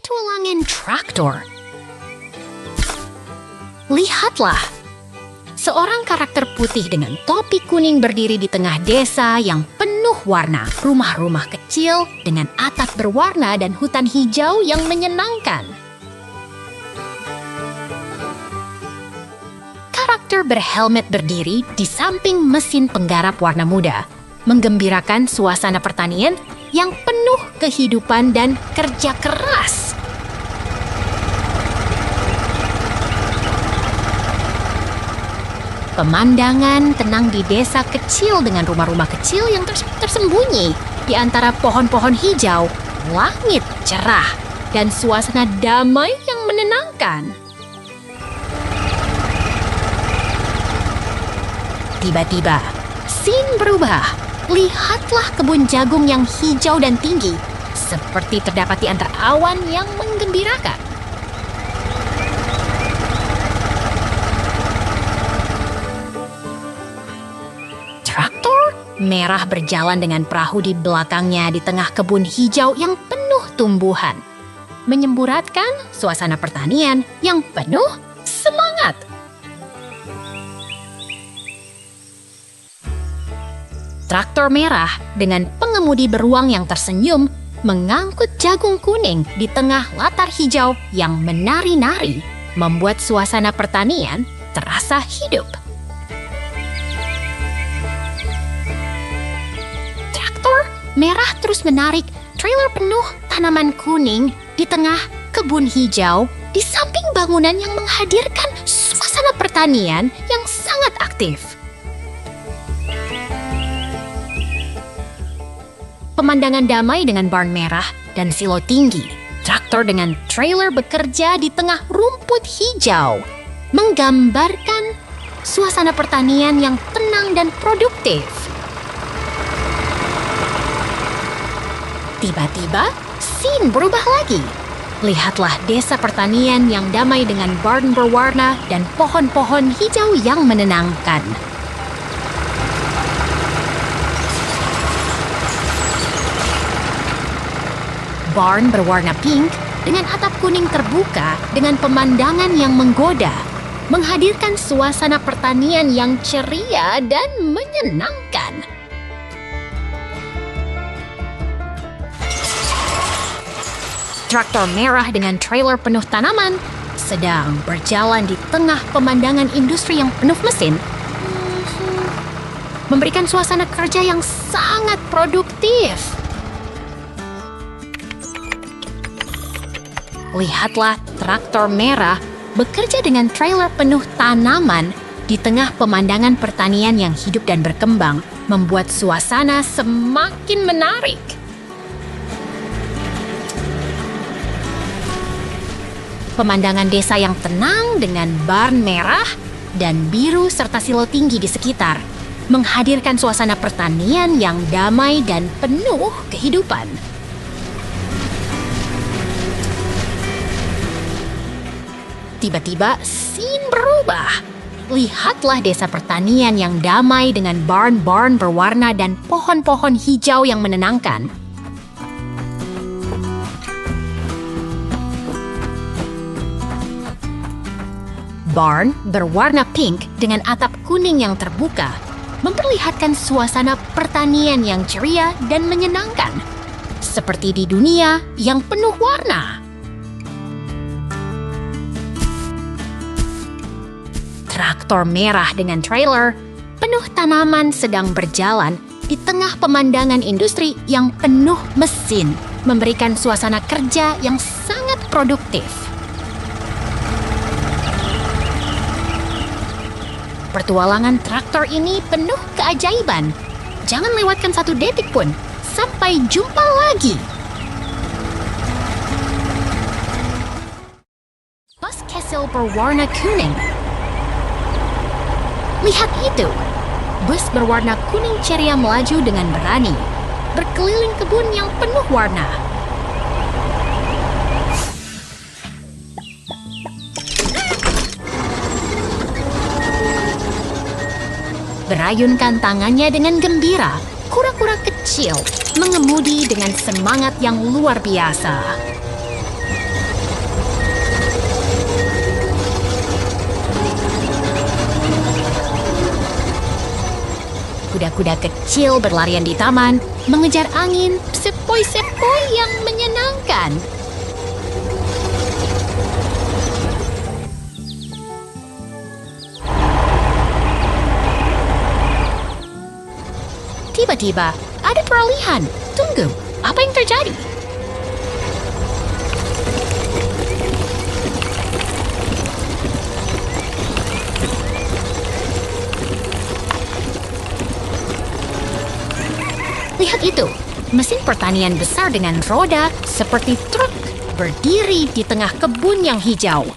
Petualangan Traktor. Lihatlah, seorang karakter putih dengan topi kuning berdiri di tengah desa yang penuh warna. Rumah-rumah kecil dengan atap berwarna dan hutan hijau yang menyenangkan. Karakter berhelmet berdiri di samping mesin penggarap warna muda, menggembirakan suasana pertanian yang penuh kehidupan dan kerja keras. Pemandangan tenang di desa kecil dengan rumah-rumah kecil yang tersembunyi di antara pohon-pohon hijau, langit cerah, dan suasana damai yang menenangkan. Tiba-tiba, scene berubah. Lihatlah kebun jagung yang hijau dan tinggi, seperti terdapat di antara awan yang menggembirakan. Traktor merah berjalan dengan perahu di belakangnya di tengah kebun hijau yang penuh tumbuhan, menyemburatkan suasana pertanian yang penuh semangat. Traktor merah dengan pengemudi beruang yang tersenyum mengangkut jagung kuning di tengah latar hijau yang menari-nari, membuat suasana pertanian terasa hidup. Traktor merah terus menarik trailer penuh tanaman kuning di tengah kebun hijau di samping bangunan yang menghadirkan suasana pertanian yang sangat aktif. Pemandangan damai dengan barn merah dan silo tinggi. Traktor dengan trailer bekerja di tengah rumput hijau, menggambarkan suasana pertanian yang tenang dan produktif. Tiba-tiba, scene berubah lagi. Lihatlah desa pertanian yang damai dengan barn berwarna dan pohon-pohon hijau yang menenangkan. Barn berwarna pink dengan atap kuning terbuka dengan pemandangan yang menggoda, menghadirkan suasana pertanian yang ceria dan menyenangkan. Traktor merah dengan trailer penuh tanaman sedang berjalan di tengah pemandangan industri yang penuh mesin, memberikan suasana kerja yang sangat produktif. Lihatlah traktor merah bekerja dengan trailer penuh tanaman di tengah pemandangan pertanian yang hidup dan berkembang, membuat suasana semakin menarik. Pemandangan desa yang tenang dengan barn merah dan biru serta silo tinggi di sekitar, menghadirkan suasana pertanian yang damai dan penuh kehidupan. Tiba-tiba, scene berubah. Lihatlah desa pertanian yang damai dengan barn-barn berwarna dan pohon-pohon hijau yang menenangkan. Barn berwarna pink dengan atap kuning yang terbuka, memperlihatkan suasana pertanian yang ceria dan menyenangkan, seperti di dunia yang penuh warna. Traktor merah dengan trailer penuh tanaman sedang berjalan di tengah pemandangan industri yang penuh mesin, memberikan suasana kerja yang sangat produktif. Petualangan traktor ini penuh keajaiban. Jangan lewatkan satu detik pun. Sampai jumpa lagi. Bus Kessel berwarna kuning. Lihat itu, bus berwarna kuning ceria melaju dengan berani, berkeliling kebun yang penuh warna. Berayunkan tangannya dengan gembira, kura-kura kecil mengemudi dengan semangat yang luar biasa. Kuda kecil berlarian di taman, mengejar angin sepoi-sepoi yang menyenangkan. Tiba-tiba, ada peralihan. Tunggu, apa yang terjadi? Lihat itu, mesin pertanian besar dengan roda seperti truk berdiri di tengah kebun yang hijau.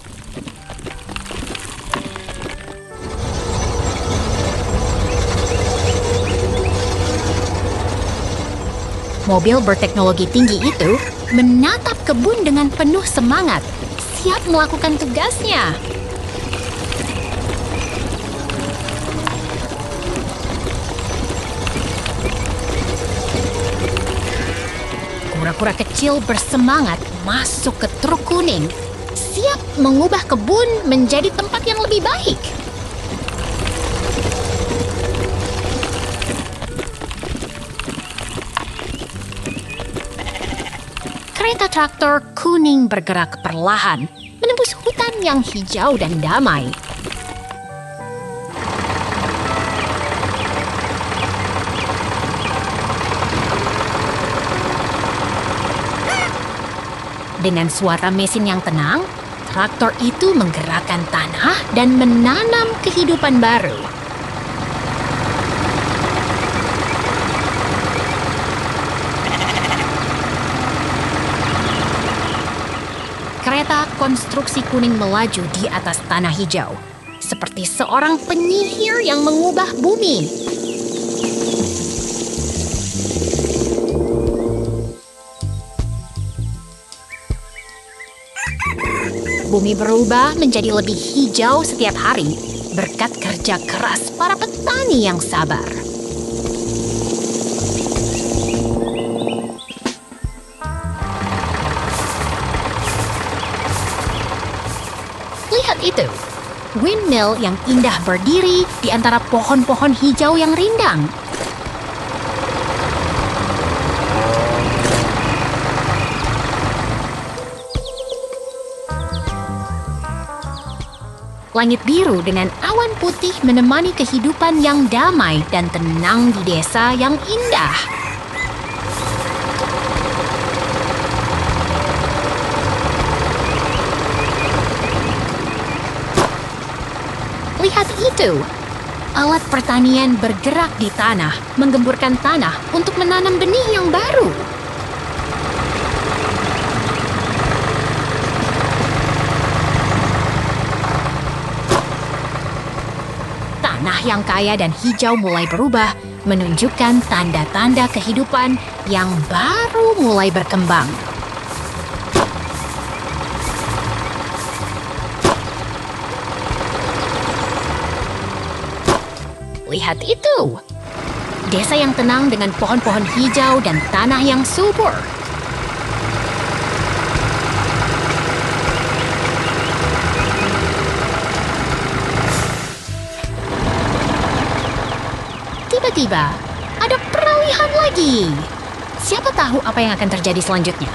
Mobil berteknologi tinggi itu menatap kebun dengan penuh semangat, siap melakukan tugasnya. Kura-kura kecil bersemangat masuk ke truk kuning, siap mengubah kebun menjadi tempat yang lebih baik. Kereta traktor kuning bergerak perlahan, menembus hutan yang hijau dan damai. Dengan suara mesin yang tenang, traktor itu menggerakkan tanah dan menanam kehidupan baru. Kereta konstruksi kuning melaju di atas tanah hijau, seperti seorang penyihir yang mengubah bumi. Bumi berubah menjadi lebih hijau setiap hari berkat kerja keras para petani yang sabar. Lihat itu, windmill yang indah berdiri di antara pohon-pohon hijau yang rindang. Langit biru dengan awan putih menemani kehidupan yang damai dan tenang di desa yang indah. Lihat itu, alat pertanian bergerak di tanah, menggemburkan tanah untuk menanam benih yang baru. Tanah yang kaya dan hijau mulai berubah, menunjukkan tanda-tanda kehidupan yang baru mulai berkembang. Lihat itu, desa yang tenang dengan pohon-pohon hijau dan tanah yang subur. Tiba-tiba, ada peralihan lagi. Siapa tahu apa yang akan terjadi selanjutnya?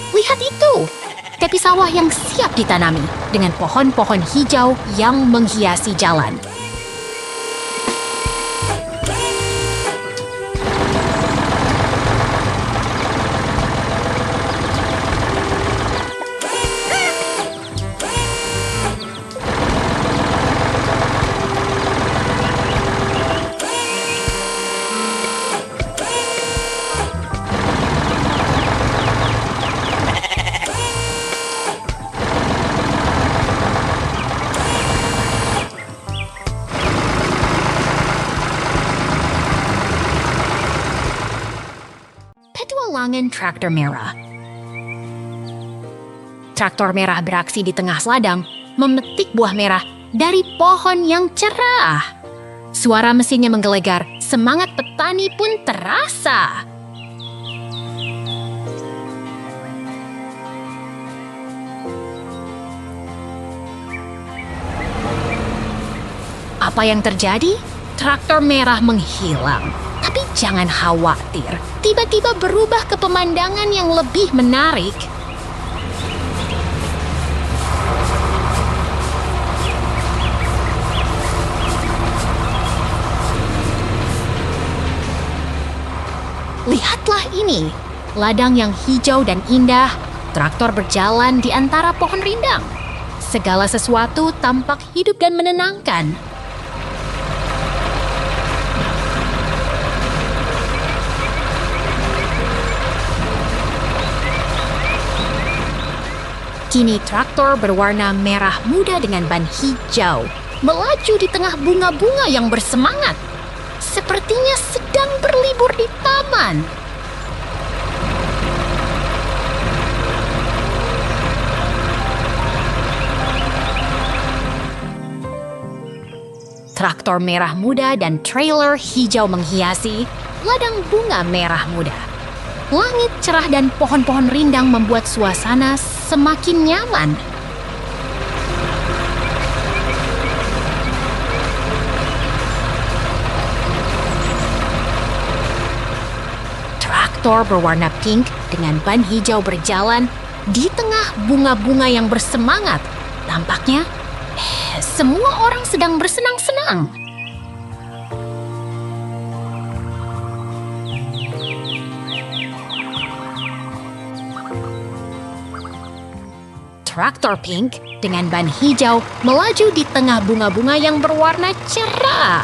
Lihat itu, tepi sawah yang siap ditanami dengan pohon-pohon hijau yang menghiasi jalan. Petualangan traktor merah. Traktor merah beraksi di tengah ladang, memetik buah merah dari pohon yang cerah. Suara mesinnya menggelegar, semangat petani pun terasa. Apa yang terjadi? Traktor merah menghilang. Tapi jangan khawatir, tiba-tiba berubah ke pemandangan yang lebih menarik. Lihatlah ini, ladang yang hijau dan indah. Traktor berjalan di antara pohon rindang. Segala sesuatu tampak hidup dan menenangkan. Kini traktor berwarna merah muda dengan ban hijau melaju di tengah bunga-bunga yang bersemangat. Sepertinya sedang berlibur di taman. Traktor merah muda dan trailer hijau menghiasi ladang bunga merah muda. Langit cerah dan pohon-pohon rindang membuat suasana semakin nyaman. Traktor berwarna pink dengan ban hijau berjalan di tengah bunga-bunga yang bersemangat. Tampaknya semua orang sedang bersenang-senang. Traktor pink dengan ban hijau melaju di tengah bunga-bunga yang berwarna cerah.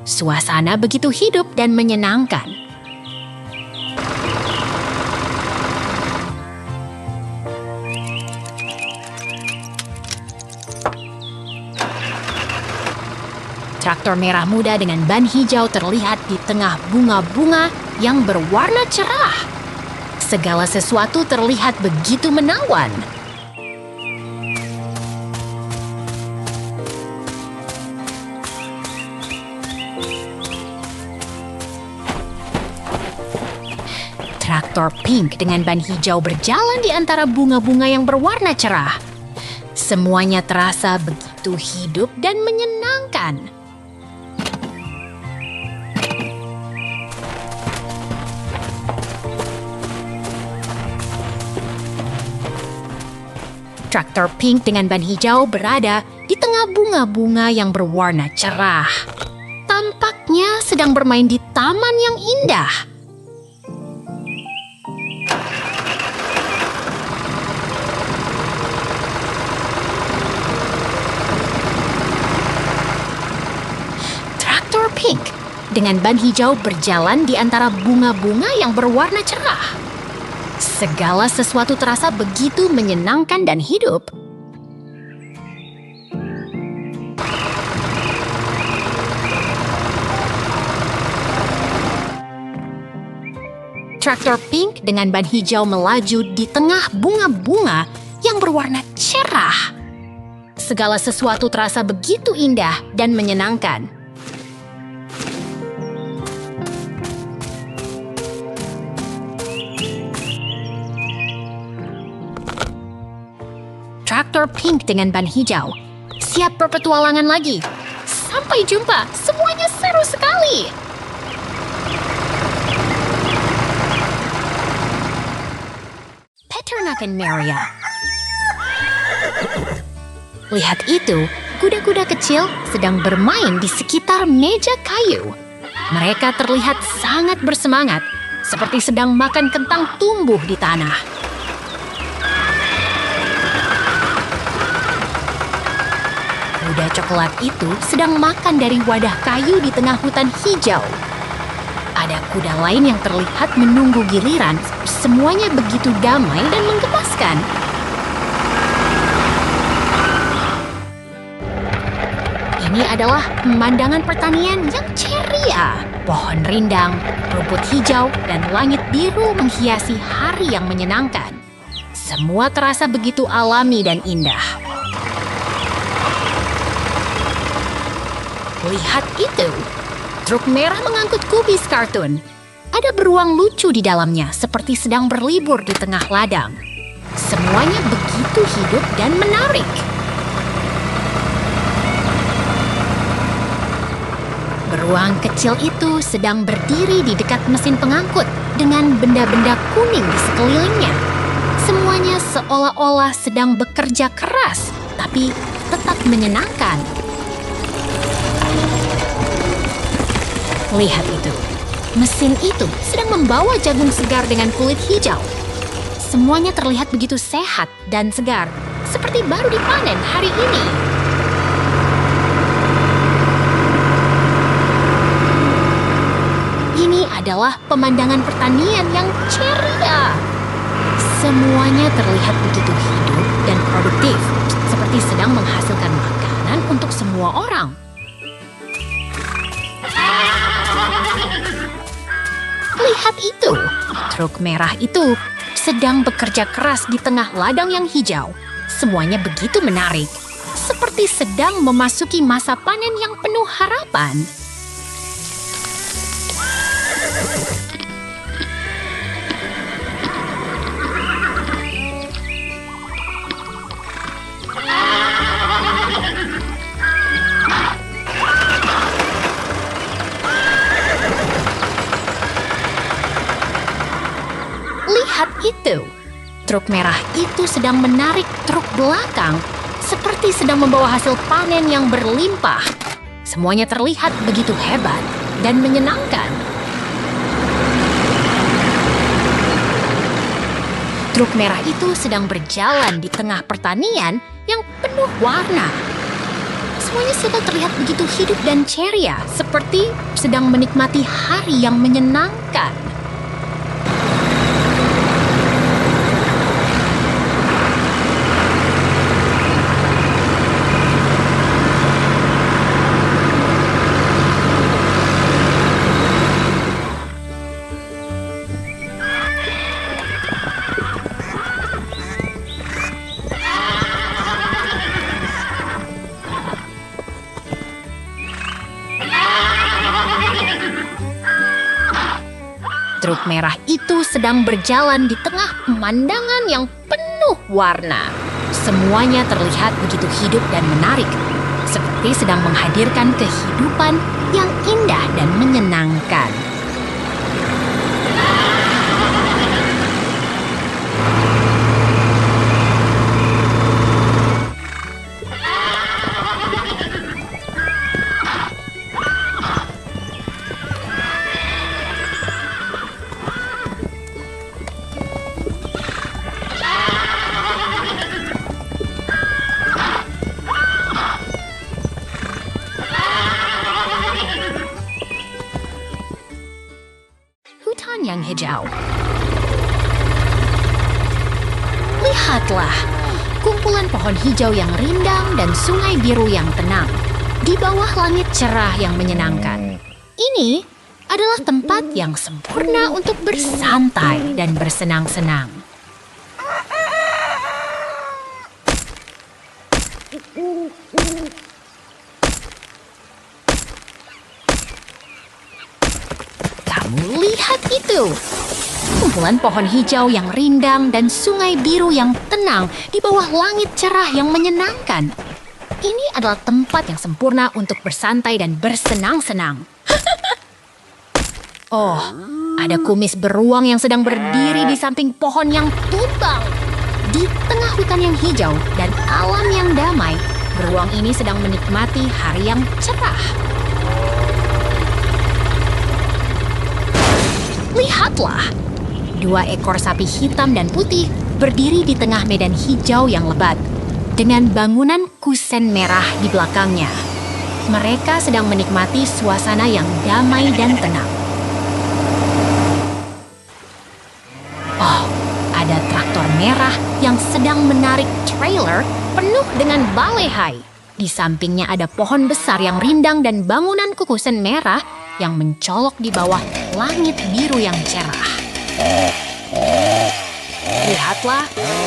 Suasana begitu hidup dan menyenangkan. Traktor merah muda dengan ban hijau terlihat di tengah bunga-bunga yang berwarna cerah. Segala sesuatu terlihat begitu menawan. Traktor pink dengan ban hijau berjalan di antara bunga-bunga yang berwarna cerah. Semuanya terasa begitu hidup dan menyenangkan. Traktor pink dengan ban hijau berada di tengah bunga-bunga yang berwarna cerah. Tampaknya sedang bermain di taman yang indah. Traktor pink dengan ban hijau berjalan di antara bunga-bunga yang berwarna cerah. Segala sesuatu terasa begitu menyenangkan dan hidup. Traktor pink dengan ban hijau melaju di tengah bunga-bunga yang berwarna cerah. Segala sesuatu terasa begitu indah dan menyenangkan. Traktor pink dengan ban hijau siap berpetualangan lagi. Sampai jumpa, semuanya seru sekali. Peternakan Maria. Lihat itu, kuda-kuda kecil sedang bermain di sekitar meja kayu. Mereka terlihat sangat bersemangat, seperti sedang makan kentang tumbuh di tanah. Kuda coklat itu sedang makan dari wadah kayu di tengah hutan hijau. Ada kuda lain yang terlihat menunggu giliran. Semuanya begitu damai dan menggemaskan. Ini adalah pemandangan pertanian yang ceria. Pohon rindang, rumput hijau, dan langit biru menghiasi hari yang menyenangkan. Semua terasa begitu alami dan indah. Lihat itu, truk merah mengangkut kubis kartun. Ada beruang lucu di dalamnya, seperti sedang berlibur di tengah ladang. Semuanya begitu hidup dan menarik. Beruang kecil itu sedang berdiri di dekat mesin pengangkut dengan benda-benda kuning di sekelilingnya. Semuanya seolah-olah sedang bekerja keras, tapi tetap menyenangkan. Lihat itu, mesin itu sedang membawa jagung segar dengan kulit hijau. Semuanya terlihat begitu sehat dan segar, seperti baru dipanen hari ini. Ini adalah pemandangan pertanian yang ceria. Semuanya terlihat begitu hidup dan produktif, seperti sedang menghasilkan makanan untuk semua orang. Lihat itu, truk merah itu sedang bekerja keras di tengah ladang yang hijau. Semuanya begitu menarik, seperti sedang memasuki masa panen yang penuh harapan. Lihat itu, truk merah itu sedang menarik truk belakang, seperti sedang membawa hasil panen yang berlimpah. Semuanya terlihat begitu hebat dan menyenangkan. Truk merah itu sedang berjalan di tengah pertanian yang penuh warna. Semuanya sudah terlihat begitu hidup dan ceria, seperti sedang menikmati hari yang menyenangkan. Truk merah itu sedang berjalan di tengah pemandangan yang penuh warna. Semuanya terlihat begitu hidup dan menarik, seperti sedang menghadirkan kehidupan yang indah dan menyenangkan. Hutan yang hijau. Lihatlah, kumpulan pohon hijau yang rindang dan sungai biru yang tenang di bawah langit cerah yang menyenangkan. Ini adalah tempat yang sempurna untuk bersantai dan bersenang-senang. Kamu lihat itu, kumpulan pohon hijau yang rindang dan sungai biru yang tenang di bawah langit cerah yang menyenangkan. Ini adalah tempat yang sempurna untuk bersantai dan bersenang-senang. Oh, ada kumis beruang yang sedang berdiri di samping pohon yang tumbang. Di tengah hutan yang hijau dan alam yang damai, beruang ini sedang menikmati hari yang cerah. Lihatlah, 2 ekor sapi hitam dan putih berdiri di tengah medan hijau yang lebat, dengan bangunan kusen merah di belakangnya. Mereka sedang menikmati suasana yang damai dan tenang. Oh, ada traktor merah yang sedang menarik trailer penuh dengan balehai. Di sampingnya ada pohon besar yang rindang dan bangunan kukusen merah yang mencolok di bawah langit biru yang cerah. Lihatlah,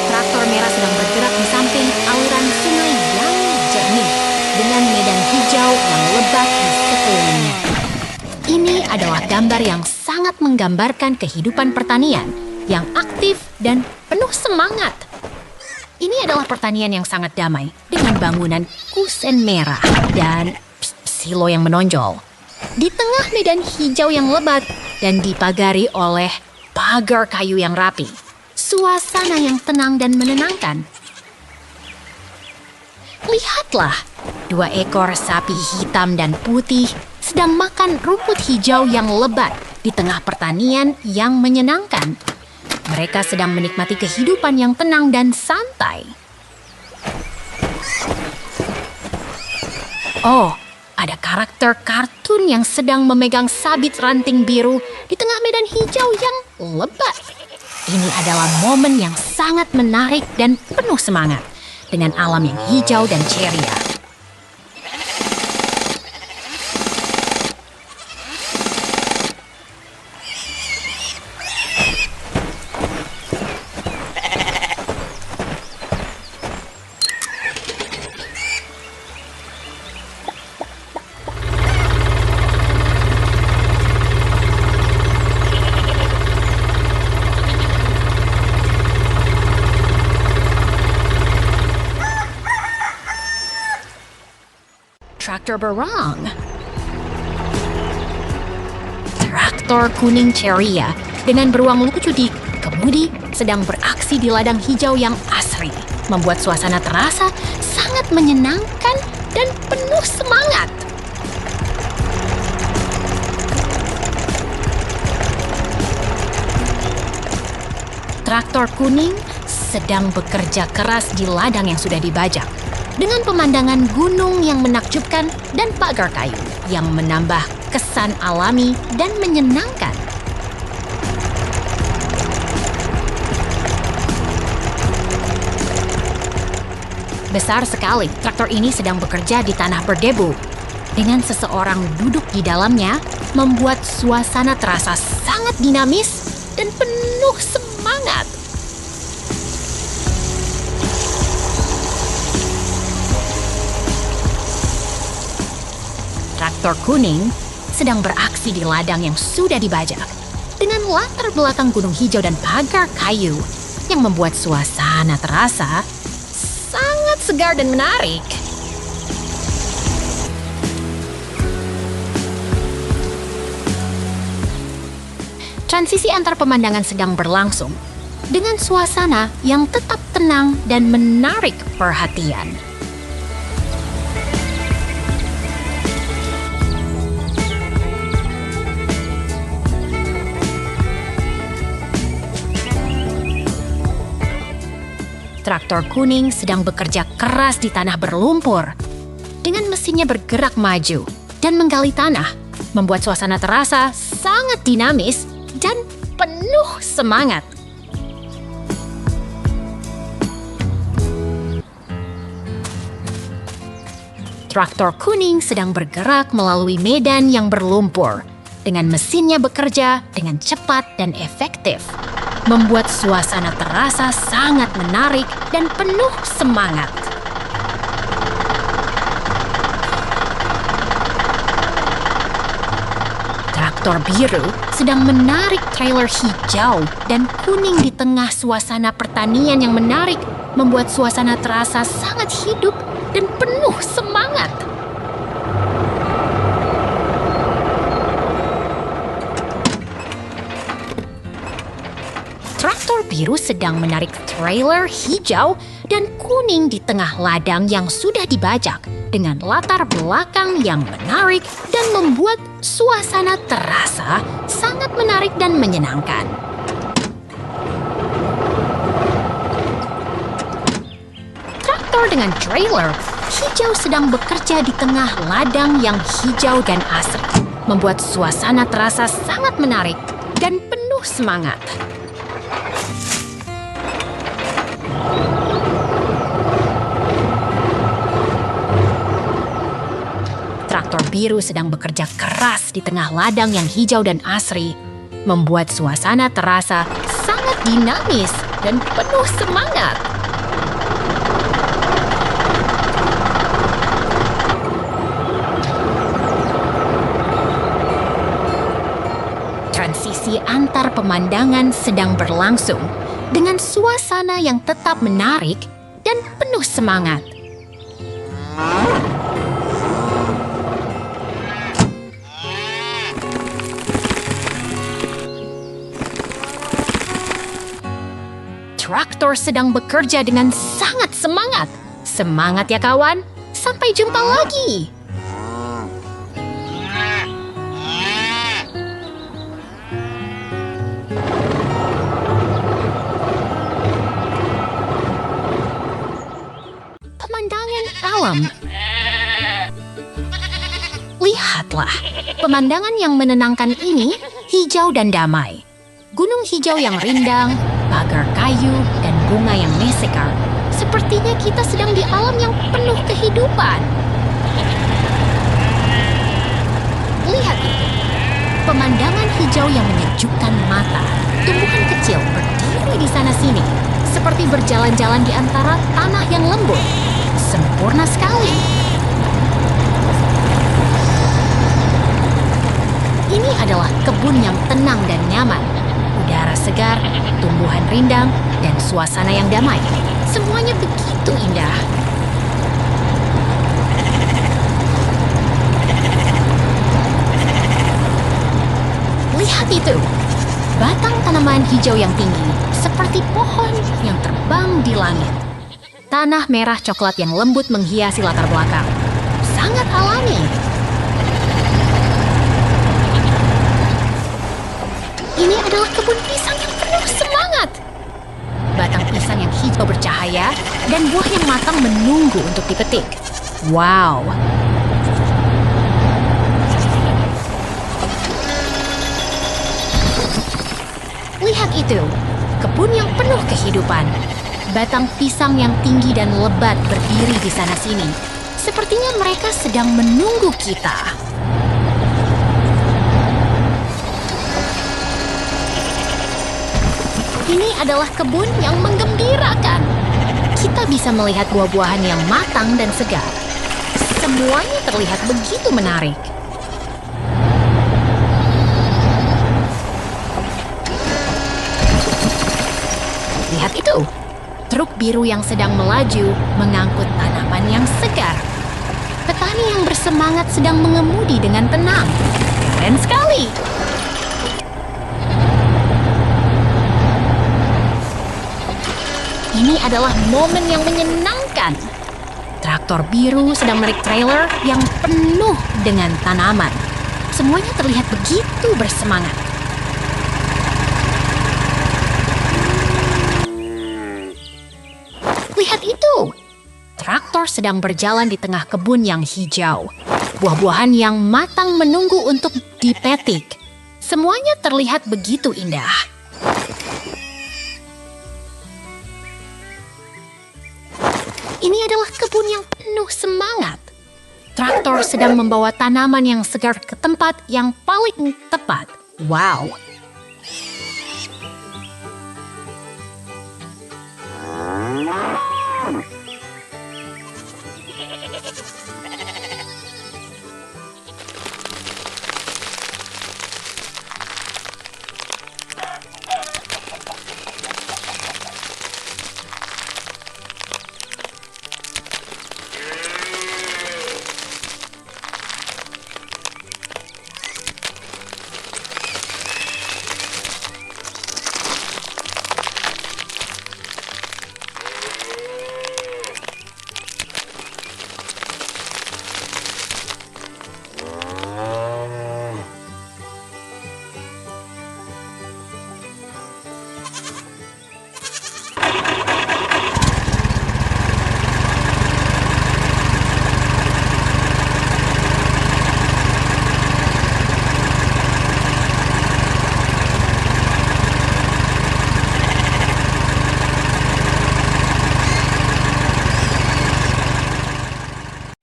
traktor merah sedang bergerak di samping aliran sungai yang jernih dengan medan hijau yang lebat di sekelilingnya. Ini adalah gambar yang sangat menggambarkan kehidupan pertanian yang aktif dan penuh semangat. Ini adalah pertanian yang sangat damai dengan bangunan kusen merah dan silo yang menonjol. di tengah medan hijau yang lebat dan dipagari oleh pagar kayu yang rapi. Suasana yang tenang dan menenangkan. Lihatlah, 2 ekor sapi hitam dan putih sedang makan rumput hijau yang lebat di tengah pertanian yang menyenangkan. Mereka sedang menikmati kehidupan yang tenang dan santai. Oh, ada karakter kartun yang sedang memegang sabit ranting biru di tengah medan hijau yang lebat. Ini adalah momen yang sangat menarik dan penuh semangat dengan alam yang hijau dan ceria. Traktor berang. Traktor kuning ceria dengan beruang lucu di kemudi sedang beraksi di ladang hijau yang asri, membuat suasana terasa sangat menyenangkan dan penuh semangat. Traktor kuning sedang bekerja keras di ladang yang sudah dibajak, dengan pemandangan gunung yang menakjubkan dan pagar kayu yang menambah kesan alami dan menyenangkan. Besar sekali, traktor ini sedang bekerja di tanah berdebu. Dengan seseorang duduk di dalamnya, membuat suasana terasa sangat dinamis dan penuh semangat. Traktor kuning sedang beraksi di ladang yang sudah dibajak dengan latar belakang gunung hijau dan pagar kayu yang membuat suasana terasa sangat segar dan menarik. Transisi antar pemandangan sedang berlangsung dengan suasana yang tetap tenang dan menarik perhatian. Traktor kuning sedang bekerja keras di tanah berlumpur. Dengan mesinnya bergerak maju dan menggali tanah, membuat suasana terasa sangat dinamis dan penuh semangat. Traktor kuning sedang bergerak melalui medan yang berlumpur, dengan mesinnya bekerja dengan cepat dan efektif, membuat suasana terasa sangat menarik dan penuh semangat. Traktor biru sedang menarik trailer hijau dan kuning di tengah suasana pertanian yang menarik, membuat suasana terasa sangat hidup dan penuh semangat. Traktor biru sedang menarik trailer hijau dan kuning di tengah ladang yang sudah dibajak dengan latar belakang yang menarik dan membuat suasana terasa sangat menarik dan menyenangkan. Traktor dengan trailer hijau sedang bekerja di tengah ladang yang hijau dan asri, membuat suasana terasa sangat menarik dan penuh semangat. Traktor biru sedang bekerja keras di tengah ladang yang hijau dan asri, membuat suasana terasa sangat dinamis dan penuh semangat. Transisi antar pemandangan sedang berlangsung dengan suasana yang tetap menarik dan penuh semangat. traktor sedang bekerja dengan sangat semangat. Semangat ya kawan, sampai jumpa lagi. Pemandangan alam. Lihatlah, pemandangan yang menenangkan ini hijau dan damai. Gunung hijau yang rindang, pagar kayu, dan bunga yang mesekar. Sepertinya kita sedang di alam yang penuh kehidupan. Lihat itu, pemandangan hijau yang menyejukkan mata. Tumbuhan kecil berdiri di sana-sini, seperti berjalan-jalan di antara tanah yang lembut. Sempurna sekali. Ini adalah kebun yang tenang dan nyaman. Udara segar, tumbuhan rindang, dan suasana yang damai. Semuanya begitu indah. Lihat itu, batang tanaman hijau yang tinggi, seperti pohon yang terbang di langit. Tanah merah coklat yang lembut menghiasi latar belakang. Sangat alami. Ini adalah kebun pisang yang penuh semangat. Batang pisang yang hijau bercahaya dan buah yang matang menunggu untuk dipetik. Wow! Lihat itu, kebun yang penuh kehidupan. Batang pisang yang tinggi dan lebat berdiri di sana-sini. Sepertinya mereka sedang menunggu kita. Ini adalah kebun yang menggembirakan. Kita bisa melihat buah-buahan yang matang dan segar. Semuanya terlihat begitu menarik. Lihat itu, truk biru yang sedang melaju mengangkut tanaman yang segar. Petani yang bersemangat sedang mengemudi dengan tenang. Keren sekali. Ini adalah momen yang menyenangkan. Traktor biru sedang menarik trailer yang penuh dengan tanaman. Semuanya terlihat begitu bersemangat. Lihat itu. Traktor sedang berjalan di tengah kebun yang hijau. Buah-buahan yang matang menunggu untuk dipetik. Semuanya terlihat begitu indah. Ini adalah kebun yang penuh semangat. Traktor sedang membawa tanaman yang segar ke tempat yang paling tepat. Wow!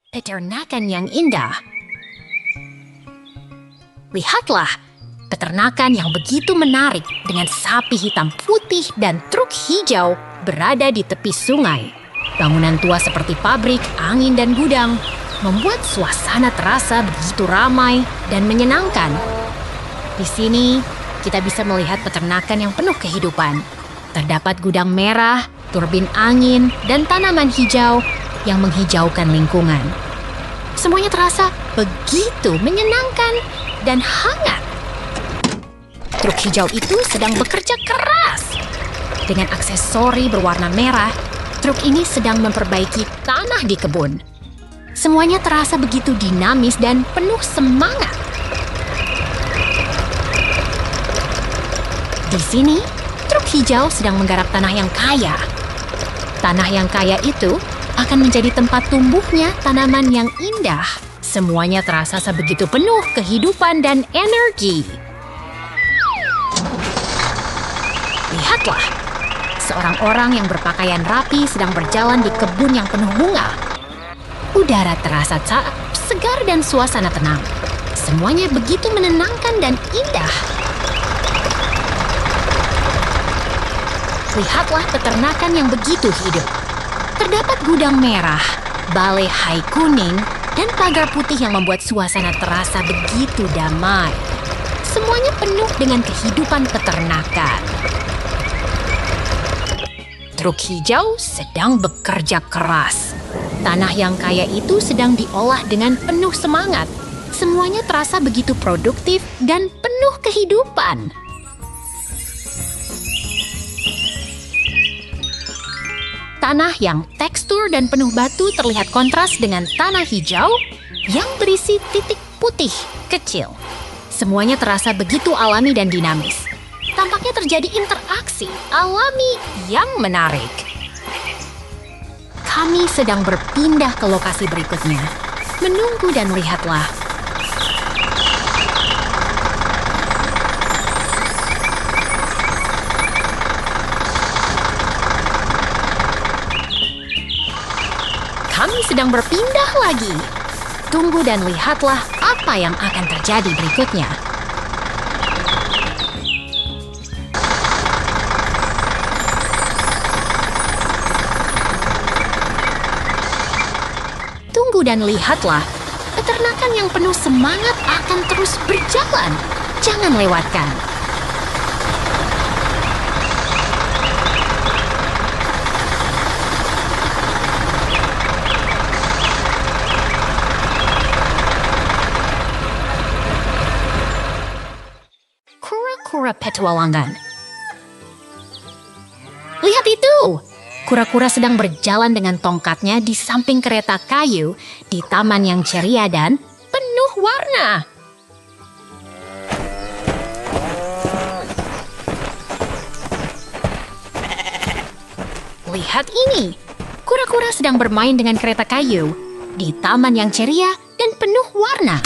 Peternakan yang indah. Lihatlah, peternakan yang begitu menarik dengan sapi hitam putih dan truk hijau berada di tepi sungai. Bangunan tua seperti pabrik, angin, dan gudang membuat suasana terasa begitu ramai dan menyenangkan. Di sini, kita bisa melihat peternakan yang penuh kehidupan. Terdapat gudang merah, turbin angin, dan tanaman hijau yang menghijaukan lingkungan. Semuanya terasa begitu menyenangkan dan hangat. Truk hijau itu sedang bekerja keras. Dengan aksesori berwarna merah, truk ini sedang memperbaiki tanah di kebun. Semuanya terasa begitu dinamis dan penuh semangat. Di sini, truk hijau sedang menggarap tanah yang kaya. Tanah yang kaya itu akan menjadi tempat tumbuhnya tanaman yang indah. Semuanya terasa sebegitu penuh kehidupan dan energi. Lihatlah, seorang orang yang berpakaian rapi sedang berjalan di kebun yang penuh bunga. Udara terasa segar dan suasana tenang. Semuanya begitu menenangkan dan indah. Lihatlah peternakan yang begitu hidup. Terdapat gudang merah, balai hai kuning, dan pagar putih yang membuat suasana terasa begitu damai. Semuanya penuh dengan kehidupan peternakan. Truk hijau sedang bekerja keras. Tanah yang kaya itu sedang diolah dengan penuh semangat. Semuanya terasa begitu produktif dan penuh kehidupan. Tanah yang tekstur dan penuh batu terlihat kontras dengan tanah hijau yang berisi titik putih kecil. Semuanya terasa begitu alami dan dinamis. Tampaknya terjadi interaksi alami yang menarik. Kami sedang berpindah ke lokasi berikutnya. Menunggu dan lihatlah. Kami sedang berpindah lagi. Tunggu dan lihatlah apa yang akan terjadi berikutnya. Tunggu dan lihatlah, peternakan yang penuh semangat akan terus berjalan. Jangan lewatkan. Kura-kura petualangan. Lihat itu! Kura-kura sedang berjalan dengan tongkatnya di samping kereta kayu di taman yang ceria dan penuh warna. Lihat ini, kura-kura sedang bermain dengan kereta kayu di taman yang ceria dan penuh warna.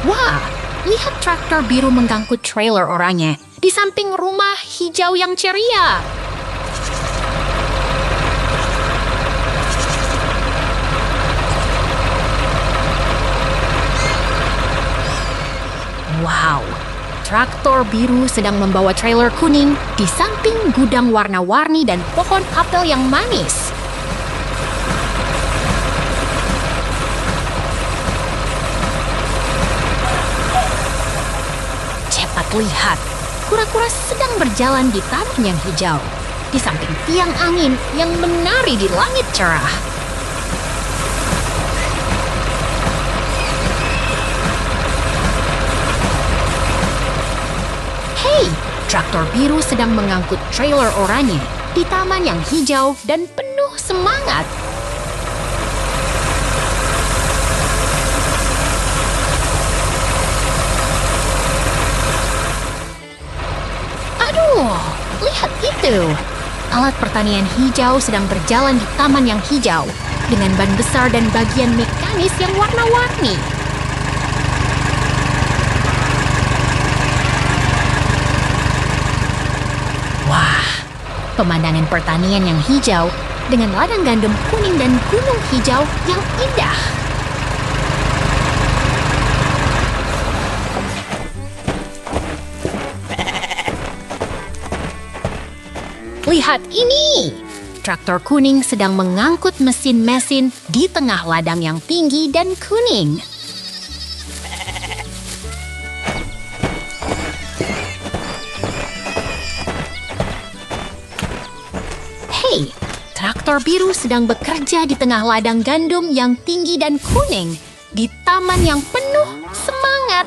Wah, lihat traktor biru mengangkut trailer oranye di samping rumah hijau yang ceria. Wow, traktor biru sedang membawa trailer kuning di samping gudang warna-warni dan pohon apel yang manis. Lihat, kura-kura sedang berjalan di taman yang hijau, di samping tiang angin yang menari di langit cerah. Hei, traktor biru sedang mengangkut trailer oranye di taman yang hijau dan penuh semangat. Lihat itu! Alat pertanian hijau sedang berjalan di taman yang hijau dengan ban besar dan bagian mekanis yang warna-warni. Wah, pemandangan pertanian yang hijau dengan ladang gandum kuning dan gunung hijau yang indah. Lihat ini! Traktor kuning sedang mengangkut mesin-mesin di tengah ladang yang tinggi dan kuning. Hei, Traktor biru sedang bekerja di tengah ladang gandum yang tinggi dan kuning di taman yang penuh semangat.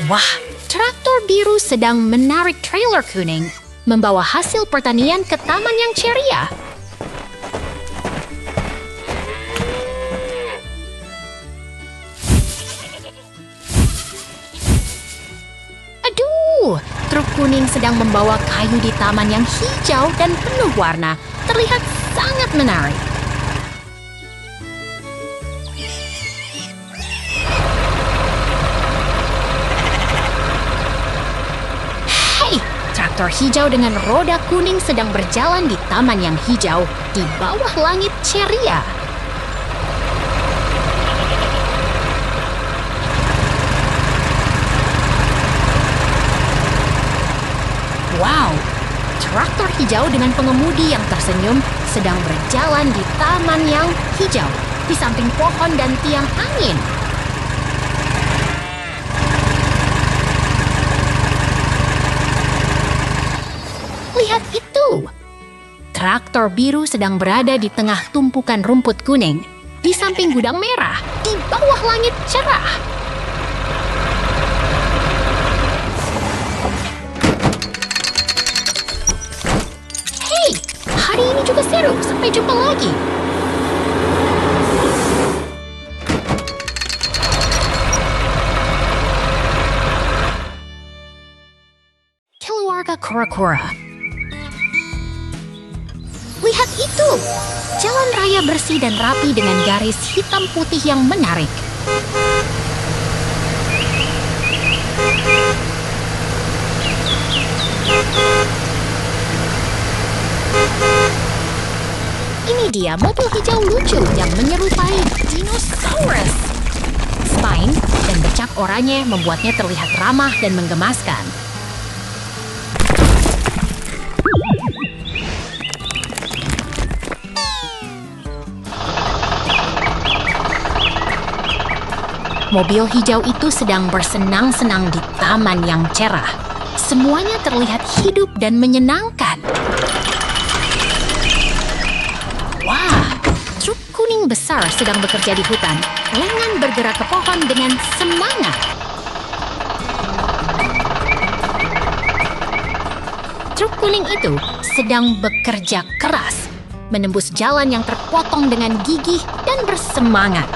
Wah, traktor biru sedang menarik trailer kuning, membawa hasil pertanian ke taman yang ceria. Aduh, truk kuning sedang membawa kayu di taman yang hijau dan penuh warna. Terlihat sangat menarik. Hei, traktor hijau dengan roda kuning sedang berjalan di taman yang hijau di bawah langit ceria. Wow, traktor hijau dengan pengemudi yang tersenyum sedang berjalan di taman yang hijau, di samping pohon dan tiang angin. Lihat itu! Traktor biru sedang berada di tengah tumpukan rumput kuning, di samping gudang merah, di bawah langit cerah. Hari ini juga seru. Sampai jumpa lagi. Keluarga kura-kura. Lihat itu! Jalan raya bersih dan rapi dengan garis hitam putih yang menarik. Ini dia mobil hijau lucu yang menyerupai dinosaurus. Spine dan bercak oranye membuatnya terlihat ramah dan menggemaskan. Mobil hijau itu sedang bersenang-senang di taman yang cerah. Semuanya terlihat hidup dan menyenangkan. Wah, truk kuning besar sedang bekerja di hutan. Lengan bergerak ke pohon dengan semangat. Truk kuning itu sedang bekerja keras, menembus jalan yang terpotong dengan gigih dan bersemangat.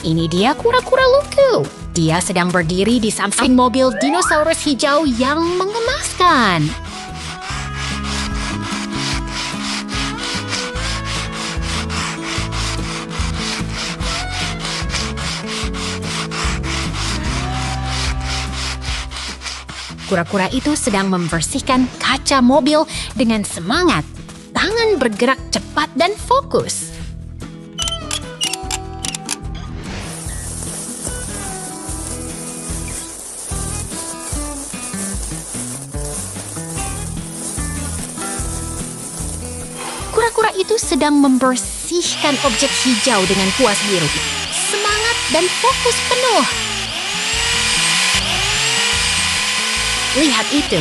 Ini dia kura-kura lucu. Dia sedang berdiri di samping mobil dinosaurus hijau yang menggemaskan. Kura-kura itu sedang membersihkan kaca mobil dengan semangat. Tangan bergerak cepat dan fokus. Kura-kura itu sedang membersihkan objek hijau dengan kuas biru. Semangat dan fokus penuh. Lihat itu,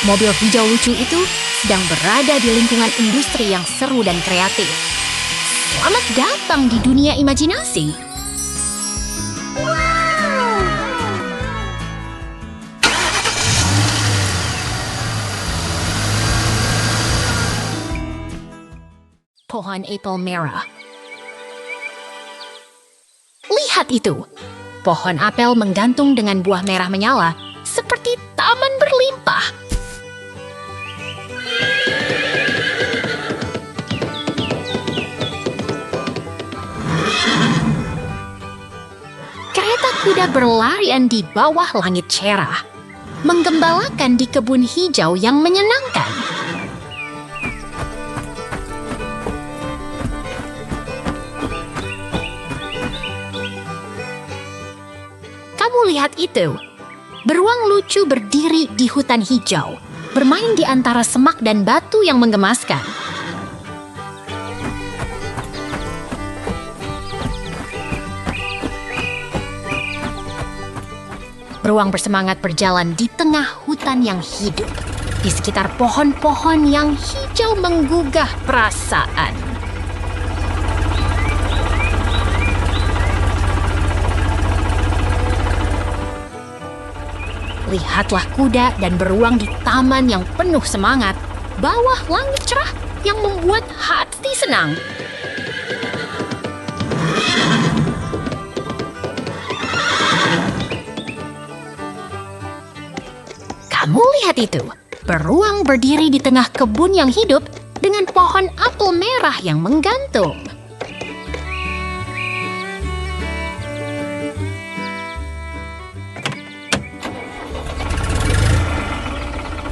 mobil hijau lucu itu sedang berada di lingkungan industri yang seru dan kreatif. Selamat datang di dunia imajinasi. Pohon apel merah. Lihat itu, pohon apel menggantung dengan buah merah menyala seperti taman berlimpah. Kereta kuda berlarian di bawah langit cerah, menggembalakan di kebun hijau yang menyenangkan. Kamu lihat itu, Beruang lucu berdiri di hutan hijau, bermain di antara semak dan batu yang menggemaskan. Beruang bersemangat berjalan di tengah hutan yang hidup, di sekitar pohon-pohon yang hijau menggugah perasaan. Lihatlah kuda dan beruang di taman yang penuh semangat, bawah langit cerah yang membuat hati senang. Kamu lihat itu, beruang berdiri di tengah kebun yang hidup dengan pohon apel merah yang menggantung.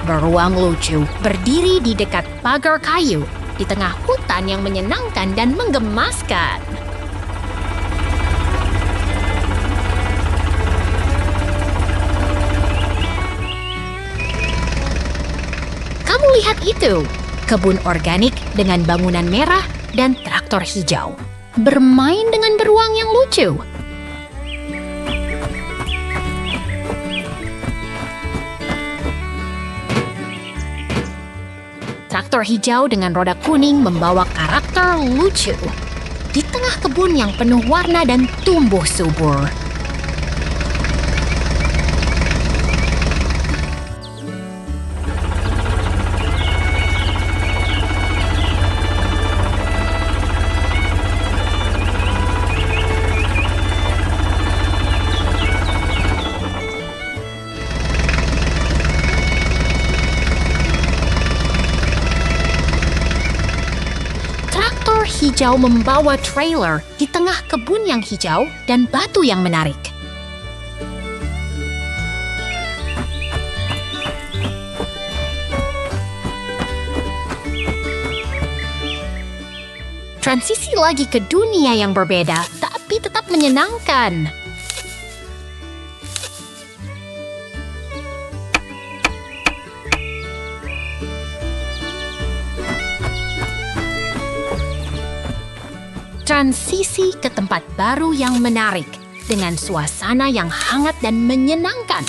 Beruang lucu berdiri di dekat pagar kayu di tengah hutan yang menyenangkan dan menggemaskan. Kamu lihat itu, kebun organik dengan bangunan merah dan traktor hijau, bermain dengan beruang yang lucu. Traktor hijau dengan roda kuning membawa karakter lucu di tengah kebun yang penuh warna dan tumbuh subur. Hijau membawa trailer di tengah kebun yang hijau dan batu yang menarik. Transisi lagi ke dunia yang berbeda, tapi tetap menyenangkan. Transisi ke tempat baru yang menarik dengan suasana yang hangat dan menyenangkan.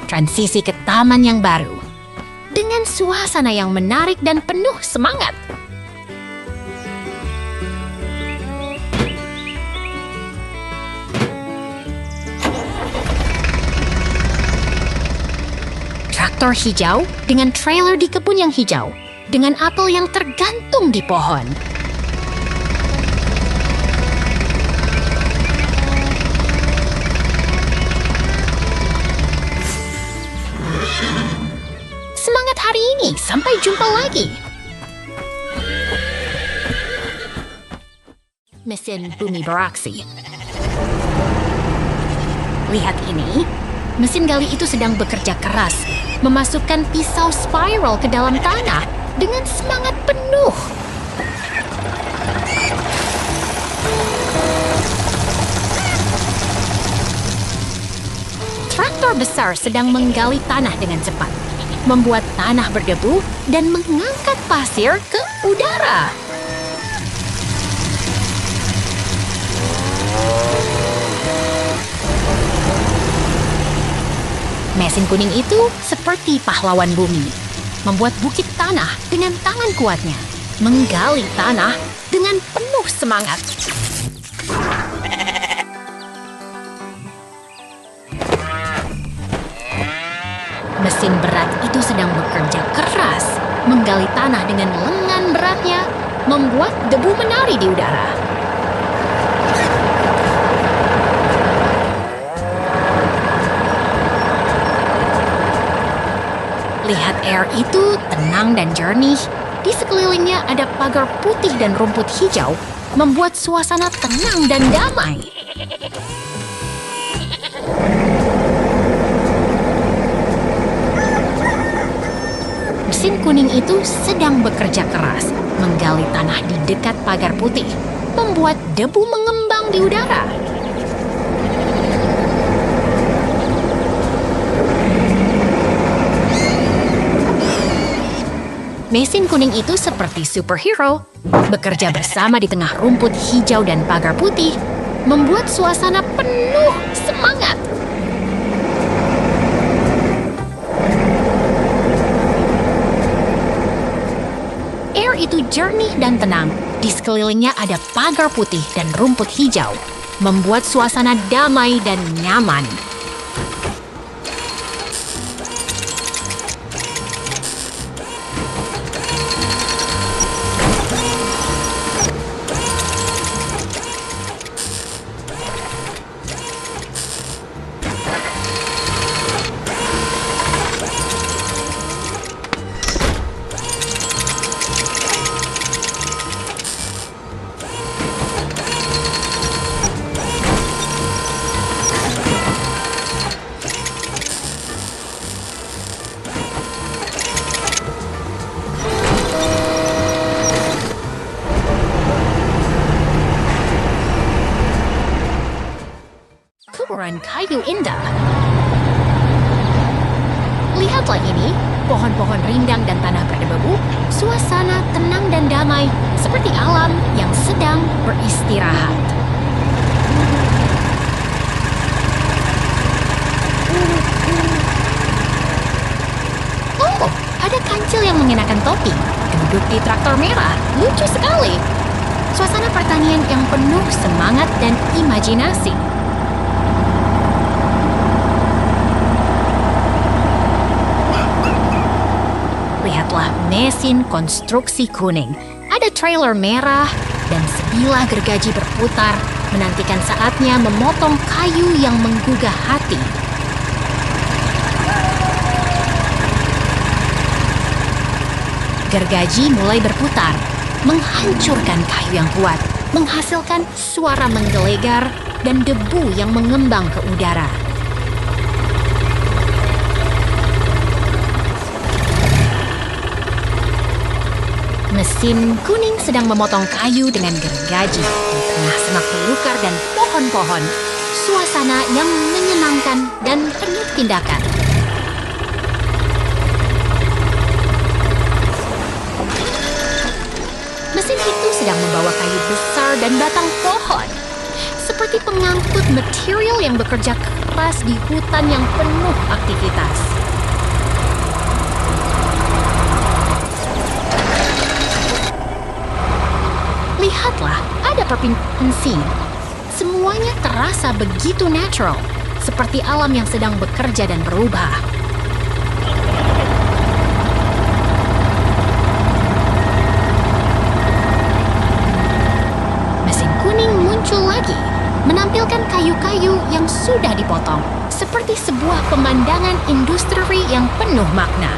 Transisi ke taman yang baru dengan suasana yang menarik dan penuh semangat. Traktor hijau dengan trailer di kebun yang hijau, dengan apel yang tergantung di pohon. Semangat hari ini, sampai jumpa lagi. Mesin bumi beraksi. Lihat ini, mesin gali itu sedang bekerja keras, memasukkan pisau spiral ke dalam tanah dengan semangat penuh. Traktor besar sedang menggali tanah dengan cepat, membuat tanah berdebu dan mengangkat pasir ke udara. Mesin kuning itu seperti pahlawan bumi, membuat bukit tanah dengan tangan kuatnya, menggali tanah dengan penuh semangat. Mesin berat itu sedang bekerja keras, menggali tanah dengan lengan beratnya, membuat debu menari di udara. Lihat air itu tenang dan jernih. Di sekelilingnya ada pagar putih dan rumput hijau, membuat suasana tenang dan damai. Mesin kuning itu sedang bekerja keras, menggali tanah di dekat pagar putih, membuat debu mengembang di udara. Mesin kuning itu seperti superhero, bekerja bersama di tengah rumput hijau dan pagar putih, membuat suasana penuh semangat. Air itu jernih dan tenang. Di sekelilingnya ada pagar putih dan rumput hijau, membuat suasana damai dan nyaman. Kuburan kayu indah. Lihatlah ini, pohon-pohon rindang dan tanah berdebu, suasana tenang dan damai, seperti alam yang sedang beristirahat. Oh, ada kancil yang mengenakan topi, duduk di traktor merah, lucu sekali. Suasana pertanian yang penuh semangat dan imajinasi. Lihatlah mesin konstruksi kuning. Ada trailer merah dan sebilah gergaji berputar, menantikan saatnya memotong kayu yang menggugah hati. Gergaji mulai berputar, menghancurkan kayu yang kuat, menghasilkan suara menggelegar dan debu yang mengembang ke udara. Mesin kuning sedang memotong kayu dengan gergaji di tengah semak belukar dan pohon-pohon. Suasana yang menyenangkan dan penuh tindakan. Mesin itu sedang membawa kayu besar dan batang pohon, seperti pengangkut material yang bekerja keras di hutan yang penuh aktivitas. Lihatlah, ada perpindahan mesin. Semuanya terasa begitu natural, seperti alam yang sedang bekerja dan berubah. Mesin kuning muncul lagi, menampilkan kayu-kayu yang sudah dipotong, seperti sebuah pemandangan industri yang penuh makna.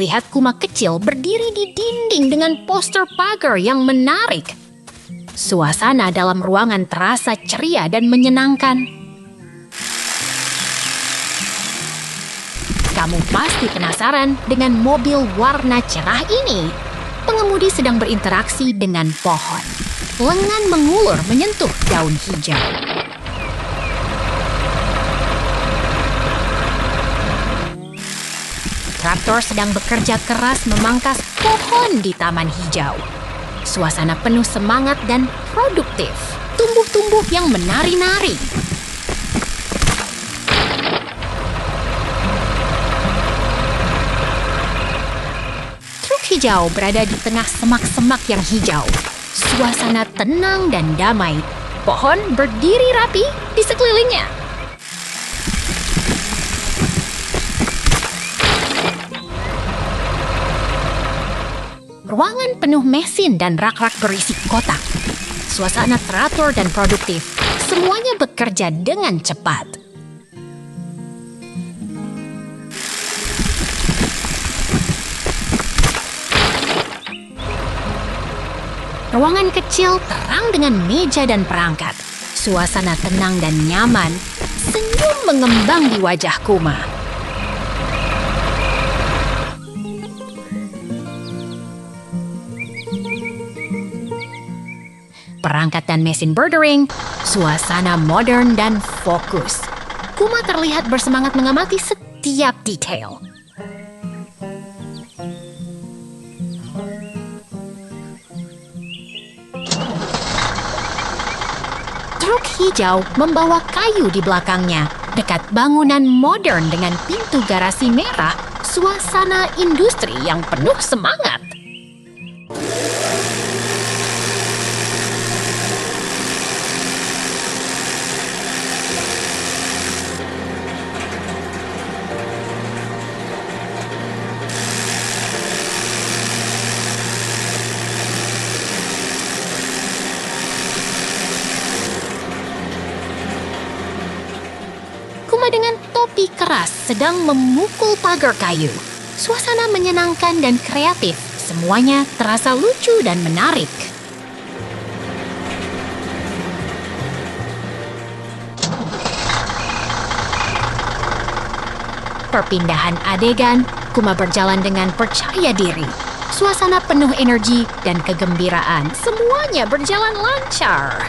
Lihat Kuma kecil berdiri di dinding dengan poster pagar yang menarik. Suasana dalam ruangan terasa ceria dan menyenangkan. Kamu pasti penasaran dengan mobil warna cerah ini. Pengemudi sedang berinteraksi dengan pohon. Lengan mengulur menyentuh daun hijau. Traktor sedang bekerja keras memangkas pohon di taman hijau. Suasana penuh semangat dan produktif. Tumbuh-tumbuh yang menari-nari. Truk hijau berada di tengah semak-semak yang hijau. Suasana tenang dan damai. Pohon berdiri rapi di sekelilingnya. Ruangan penuh mesin dan rak-rak berisi kotak. Suasana teratur dan produktif. Semuanya bekerja dengan cepat. Ruangan kecil terang dengan meja dan perangkat. Suasana tenang dan nyaman. Senyum mengembang di wajah Kuma. Perangkat dan mesin berdering, suasana modern dan fokus. Kuma terlihat bersemangat mengamati setiap detail. Truk hijau membawa kayu di belakangnya. Dekat bangunan modern dengan pintu garasi merah, suasana industri yang penuh semangat. Kuma dengan topi keras sedang memukul pagar kayu. Suasana menyenangkan dan kreatif. Semuanya terasa lucu dan menarik. Perpindahan adegan, Kuma berjalan dengan percaya diri. Suasana penuh energi dan kegembiraan. Semuanya berjalan lancar.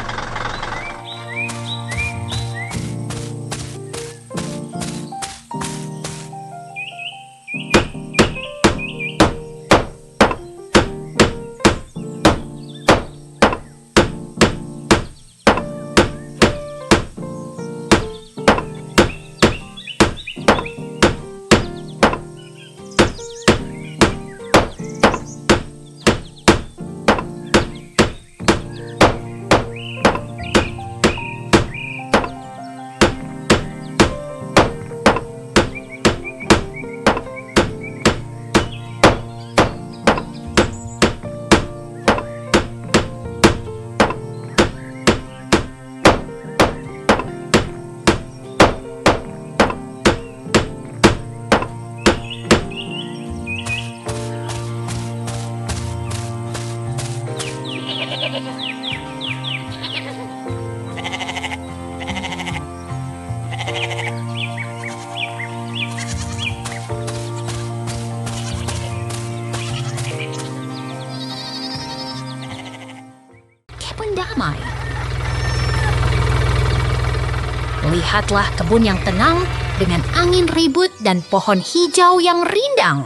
Kebun damai. Lihatlah kebun yang tenang dengan angin ribut dan pohon hijau yang rindang.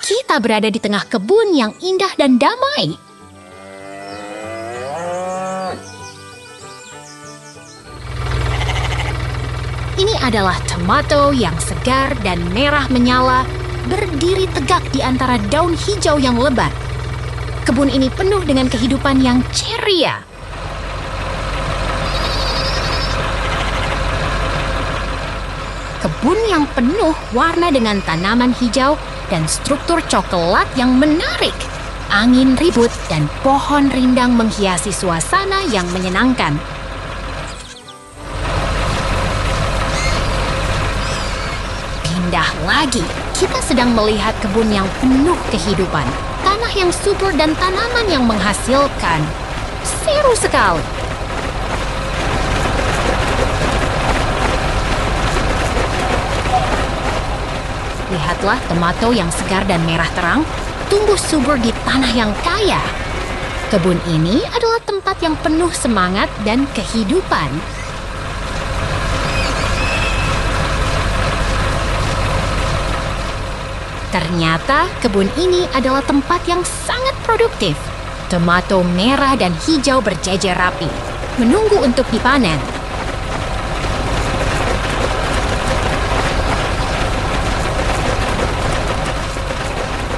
Kita berada di tengah kebun yang indah dan damai. Ini adalah tomato yang segar dan merah menyala, berdiri tegak di antara daun hijau yang lebat. Kebun ini penuh dengan kehidupan yang ceria. Kebun yang penuh warna dengan tanaman hijau dan struktur coklat yang menarik. Angin ribut dan pohon rindang menghiasi suasana yang menyenangkan. Pindah lagi, kita sedang melihat kebun yang penuh kehidupan. Tanah yang subur dan tanaman yang menghasilkan. Seru sekali. Lihatlah tomato yang segar dan merah terang, tumbuh subur di tanah yang kaya. Kebun ini adalah tempat yang penuh semangat dan kehidupan. Ternyata kebun ini adalah tempat yang sangat produktif. Tomato merah dan hijau berjejer rapi, menunggu untuk dipanen.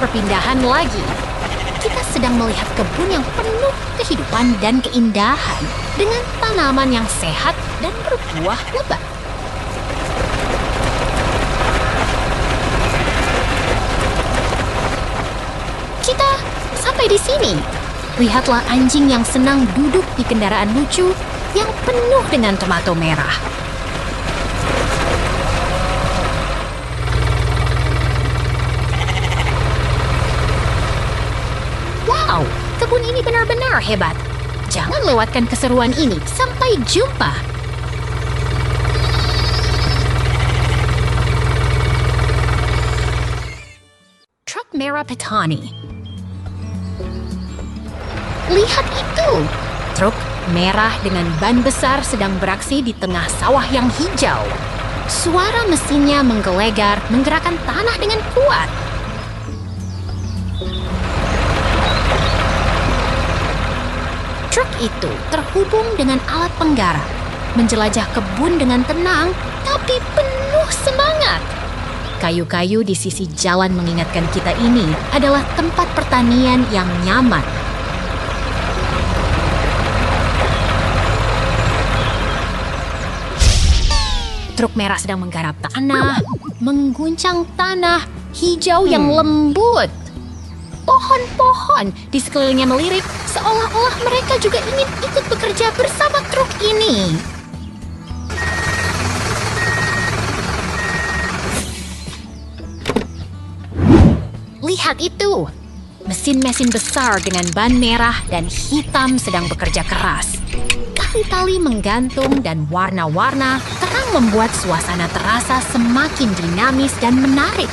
Perpindahan lagi. Kita sedang melihat kebun yang penuh kehidupan dan keindahan dengan tanaman yang sehat dan berbuah lebat. Kita sampai di sini. Lihatlah anjing yang senang duduk di kendaraan lucu yang penuh dengan tomato merah. Wow, kebun ini benar-benar hebat. Jangan lewatkan keseruan ini. Sampai jumpa. Truk merah petani. Lihat itu! Truk merah dengan ban besar sedang beraksi di tengah sawah yang hijau. Suara mesinnya menggelegar, menggerakkan tanah dengan kuat. Truk itu terhubung dengan alat penggarap, menjelajah kebun dengan tenang, tapi penuh semangat. Kayu-kayu di sisi jalan mengingatkan kita ini adalah tempat pertanian yang nyaman. Truk merah sedang menggarap tanah, mengguncang tanah hijau yang lembut. Pohon-pohon di sekelilingnya melirik seolah-olah mereka juga ingin ikut bekerja bersama truk ini. Lihat itu! Mesin-mesin besar dengan ban merah dan hitam sedang bekerja keras. Tali-tali menggantung dan warna-warna terang membuat suasana terasa semakin dinamis dan menarik.